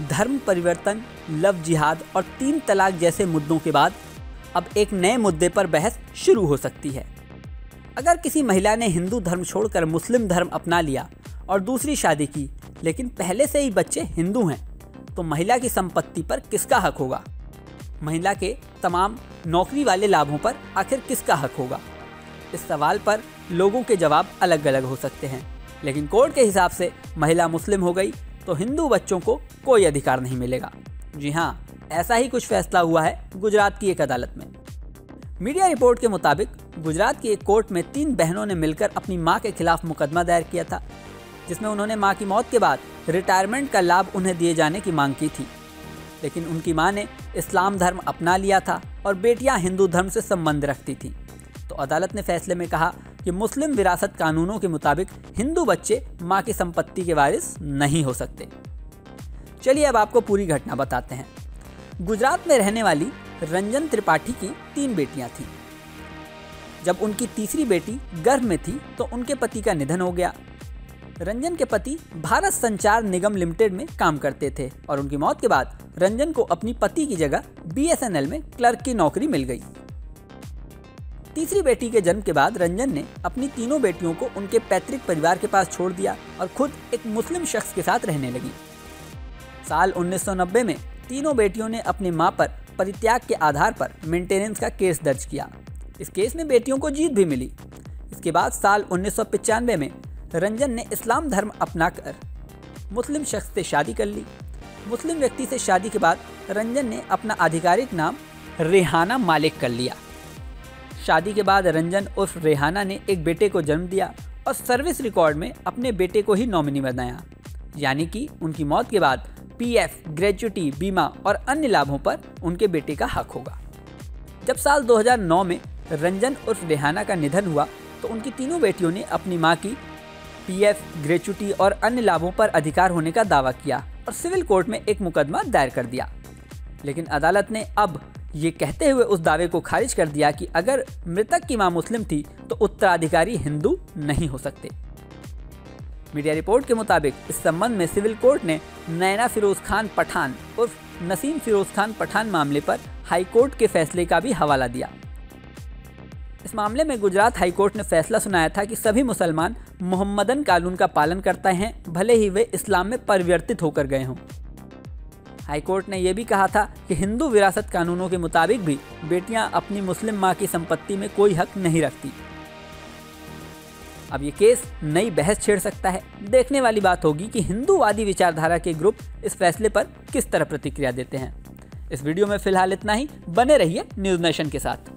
धर्म परिवर्तन, लव जिहाद और 3 तलाक जैसे मुद्दों के बाद अब एक नए मुद्दे पर बहस शुरू हो सकती है। अगर किसी महिला ने हिंदू धर्म छोड़कर मुस्लिम धर्म अपना लिया और दूसरी शादी की, लेकिन पहले से ही बच्चे हिंदू हैं, तो महिला की संपत्ति पर किसका हक होगा? महिला के तमाम नौकरी वाले लाभों पर आखिर किसका हक होगा? इस सवाल पर लोगों के जवाब अलग अलग हो सकते हैं, लेकिन कोर्ट के हिसाब से महिला मुस्लिम हो गई तो हिंदू बच्चों को कोई अधिकार नहीं मिलेगा। जी हाँ, ऐसा ही कुछ फैसला हुआ है गुजरात की एक अदालत में। मीडिया रिपोर्ट के मुताबिक गुजरात की एक कोर्ट में 3 बहनों ने मिलकर अपनी मां के खिलाफ मुकदमा दायर किया था, जिसमें उन्होंने मां की मौत के बाद रिटायरमेंट का लाभ उन्हें दिए जाने की मांग की थी। लेकिन उनकी मां ने इस्लाम धर्म अपना लिया था और बेटियां हिंदू धर्म से संबंध रखती थीं। तो अदालत ने फैसले में कहा कि मुस्लिम विरासत कानूनों के मुताबिक हिंदू बच्चे मां की संपत्ति के वारिस नहीं हो सकते। चलिए अब आपको पूरी घटना बताते हैं। गुजरात में रहने वाली रंजन त्रिपाठी की 3 बेटियां थीं। जब उनकी तीसरी बेटी गर्भ में थी तो उनके पति का निधन हो गया। रंजन के पति भारत संचार निगम लिमिटेड में काम करते थे और उनकी मौत के बाद रंजन को अपनी पति की जगह BSNL में क्लर्क की नौकरी मिल गई। तीसरी बेटी के जन्म के बाद रंजन ने अपनी तीनों बेटियों को उनके पैतृक परिवार के पास छोड़ दिया और खुद एक मुस्लिम शख्स के साथ रहने लगी। साल 1990 में तीनों बेटियों ने अपनी मां पर परित्याग के आधार पर मेंटेनेंस का केस दर्ज किया। इस केस में बेटियों को जीत भी मिली। इसके बाद साल 1995 में रंजन ने इस्लाम धर्म अपनाकर मुस्लिम शख्स से शादी कर ली। मुस्लिम व्यक्ति से शादी के बाद रंजन ने अपना आधिकारिक नाम रेहाना मालिक कर लिया। शादी के बाद रंजन उर्फ रेहाना ने एक बेटे को जन्म दिया और सर्विस रिकॉर्ड में अपने बेटे को ही नॉमिनी बनाया, यानी कि उनकी मौत के बाद PF, ग्रेच्युटी, बीमा और अन्य लाभों पर उनके बेटे का हक होगा। जब साल 2009 में रंजन उर्फ रेहाना का निधन हुआ तो उनकी तीनों बेटियों ने अपनी मां की PF, ग्रेच्युटी और अन्य लाभों पर अधिकार होने का दावा किया और सिविल कोर्ट में एक मुकदमा दायर कर दिया। लेकिन अदालत ने अब ये कहते हुए उस दावे को खारिज कर दिया कि अगर मृतक की मां मुस्लिम थी तो उत्तराधिकारी हिंदू नहीं हो सकते। मीडिया रिपोर्ट के मुताबिक इस संबंध में सिविल कोर्ट ने नैना फिरोज खान पठान उर्फ नसीम फिरोज खान पठान मामले पर हाई कोर्ट के फैसले का भी हवाला दिया। इस मामले में गुजरात हाई कोर्ट ने फैसला सुनाया था कि सभी मुसलमान मोहम्मदन कानून का पालन करते हैं, भले ही वे इस्लाम में परिवर्तित होकर गए हों। हाई कोर्ट ने यह भी कहा था कि हिंदू विरासत कानूनों के मुताबिक भी बेटियां अपनी मुस्लिम मां की संपत्ति में कोई हक नहीं रखती। अब ये केस नई बहस छेड़ सकता है। देखने वाली बात होगी कि हिंदूवादी विचारधारा के ग्रुप इस फैसले पर किस तरह प्रतिक्रिया देते हैं। इस वीडियो में फिलहाल इतना ही। बने रहिए न्यूज़ नेशन के साथ।